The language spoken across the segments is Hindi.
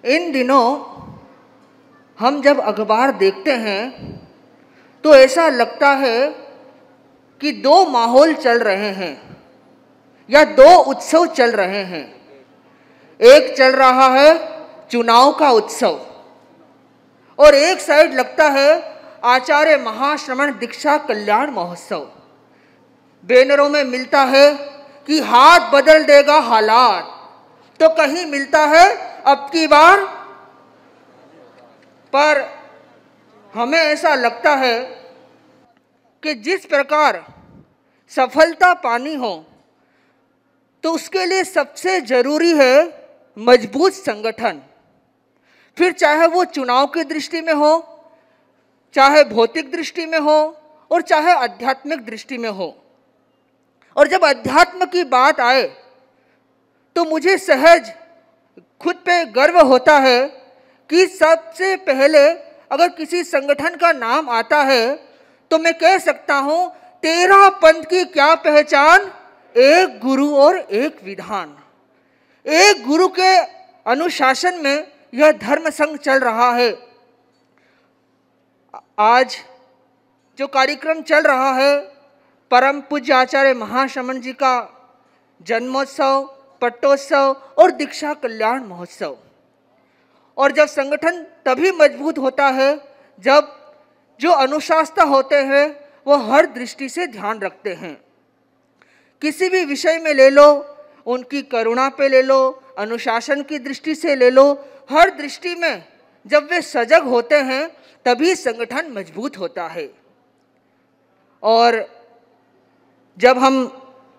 इन दिनों हम जब अखबार देखते हैं तो ऐसा लगता है कि दो माहौल चल रहे हैं या दो उत्सव चल रहे हैं। एक चल रहा है चुनाव का उत्सव और एक साइड लगता है आचार्य महाश्रमण दीक्षा कल्याण महोत्सव। बैनरों में मिलता है कि हाथ बदल देगा हालात, तो कहीं मिलता है अब की बार। पर हमें ऐसा लगता है कि जिस प्रकार सफलता पानी हो तो उसके लिए सबसे जरूरी है मजबूत संगठन। फिर चाहे वो चुनाव की दृष्टि में हो, चाहे भौतिक दृष्टि में हो और चाहे आध्यात्मिक दृष्टि में हो। और जब अध्यात्म की बात आए तो मुझे सहज खुद पे गर्व होता है कि सबसे पहले अगर किसी संगठन का नाम आता है तो मैं कह सकता हूं 13 पंथ की क्या पहचान, एक गुरु और एक विधान। एक गुरु के अनुशासन में यह धर्म संघ चल रहा है। आज जो कार्यक्रम चल रहा है परम पूज्य आचार्य महाश्रमण जी का जन्मोत्सव, पट्टोत्सव और दीक्षा कल्याण महोत्सव। और जब संगठन तभी मजबूत होता है जब जो अनुशास्ता होते हैं वो हर दृष्टि से ध्यान रखते हैं। किसी भी विषय में ले लो, उनकी करुणा पे ले लो, अनुशासन की दृष्टि से ले लो, हर दृष्टि में जब वे सजग होते हैं तभी संगठन मजबूत होता है। और जब हम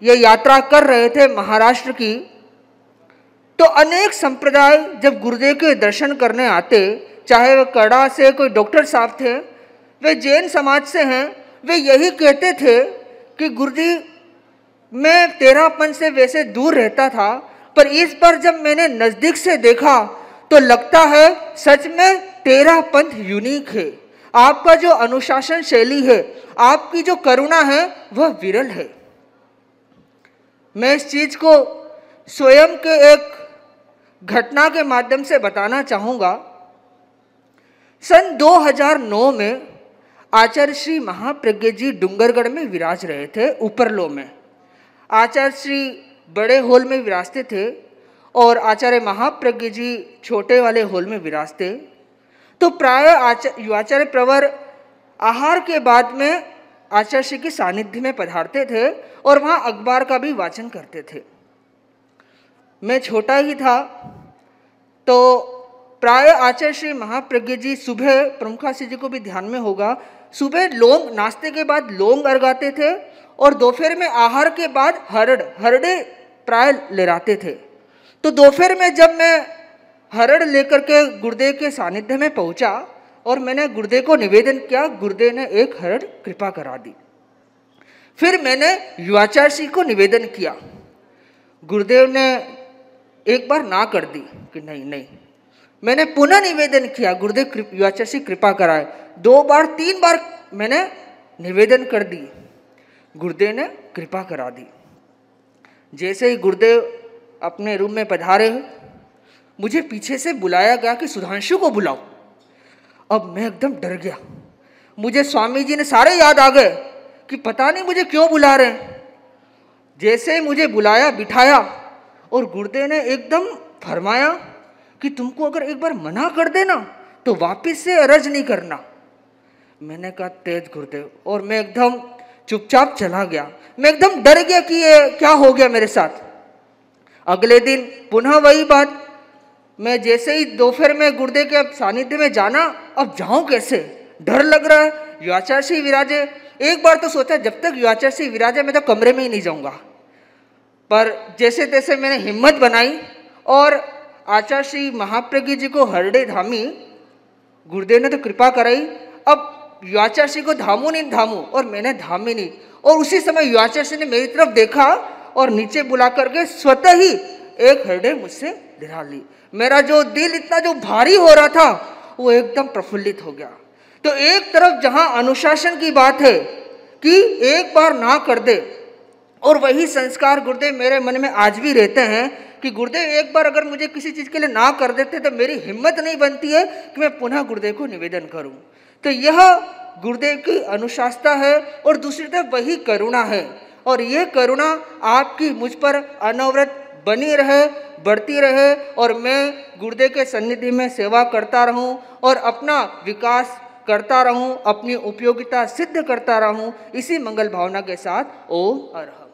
ये यात्रा कर रहे थे महाराष्ट्र की, तो अनेक संप्रदाय जब गुरुदेव के दर्शन करने आते, चाहे वे कड़ा से कोई डॉक्टर साहब थे, वे जैन समाज से हैं, वे यही कहते थे कि गुरुजी मैं 13 पंथ से वैसे दूर रहता था, पर इस बार जब मैंने नज़दीक से देखा तो लगता है सच में 13 पंथ यूनिक है। आपका जो अनुशासन शैली है, आपकी जो करुणा है वह विरल है। मैं इस चीज को स्वयं के एक घटना के माध्यम से बताना चाहूँगा। सन 2009 में आचार्य श्री महाप्रज्ञ जी डूंगरगढ़ में विराज रहे थे, उपरलो में। आचार्य श्री बड़े हॉल में विराजते थे और आचार्य महाप्रज्ञ जी छोटे वाले हॉल में विराजते। तो प्राय आचार्य प्रवर आहार के बाद में आचार्य श्री के सानिध्य में पधारते थे और वहाँ अखबार का भी वाचन करते थे। मैं छोटा ही था तो प्राय आचार्य श्री महाप्रज्ञ जी सुबह, प्रमुखासी जी को भी ध्यान में होगा, सुबह लौंग, नाश्ते के बाद लौंग अर्घाते थे और दोपहर में आहार के बाद हरड़े प्राय लेराते थे। तो दोपहर में जब मैं हरड़ लेकर के गुरुदेव के सानिध्य में पहुंचा और मैंने गुरुदेव को निवेदन किया, गुरुदेव ने एक हरड़ कृपा करा दी। फिर मैंने युवाचार्य श्री को निवेदन किया, गुरुदेव ने एक बार ना कर दी कि नहीं। मैंने पुनः निवेदन किया, गुरुदेव युवाचार्य श्री कृपा कराए। 2 बार 3 बार मैंने निवेदन कर दी, गुरुदेव ने कृपा करा दी। जैसे ही गुरुदेव अपने रूम में पधारे, मुझे पीछे से बुलाया गया कि सुधांशु को बुलाओ। अब मैं एकदम डर गया। मुझे स्वामी जी ने सारे याद आ गए कि पता नहीं मुझे क्यों बुला रहे हैं। जैसे ही मुझे बुलाया, बिठाया और गुरुदेव ने एकदम फरमाया कि तुमको अगर एक बार मना कर देना तो वापिस से अर्ज नहीं करना। मैंने कहा तेज गुरुदेव, और मैं एकदम चुपचाप चला गया। मैं एकदम डर गया कि ये क्या हो गया मेरे साथ। अगले दिन पुनः वही बात। मैं जैसे ही दोपहर में गुरुदेव के सानिध्य में जाना, अब जाऊं कैसे, डर लग रहा है। युवाचार्य श्री विराजे, एक बार तो सोचा जब तक युवाचार्य श्री विराजे मैं तो कमरे में ही नहीं जाऊंगा। पर जैसे तैसे मैंने हिम्मत बनाई और आचार्य श्री महाप्रज्ञ जी को हरड़े धामी, गुरुदेव ने तो कृपा कराई। अब युवाचार्य श्री को धामू नहीं धामू और मैंने धामी नहीं। और उसी समय युवाचार्य श्री ने मेरी तरफ देखा और नीचे बुला करके स्वतः ही एक हरड़े मुझसे दिला ली। मेरा जो दिल इतना जो भारी हो रहा था वो एकदम प्रफुल्लित हो गया। तो एक तरफ जहां अनुशासन की बात है कि एक बार ना कर दे, और वही संस्कार गुरुदेव मेरे मन में आज भी रहते हैं कि गुरुदेव एक बार अगर मुझे किसी चीज़ के लिए ना कर देते तो मेरी हिम्मत नहीं बनती है कि मैं पुनः गुरुदेव को निवेदन करूं। तो यह गुरुदेव की अनुशासना है और दूसरी तरफ वही करुणा है, और ये करुणा आपकी मुझ पर अनवरत बनी रहे, बढ़ती रहे, और मैं गुरुदेव के सन्निधि में सेवा करता रहूं और अपना विकास करता रहूं, अपनी उपयोगिता सिद्ध करता रहूं। इसी मंगल भावना के साथ ओम अरहम।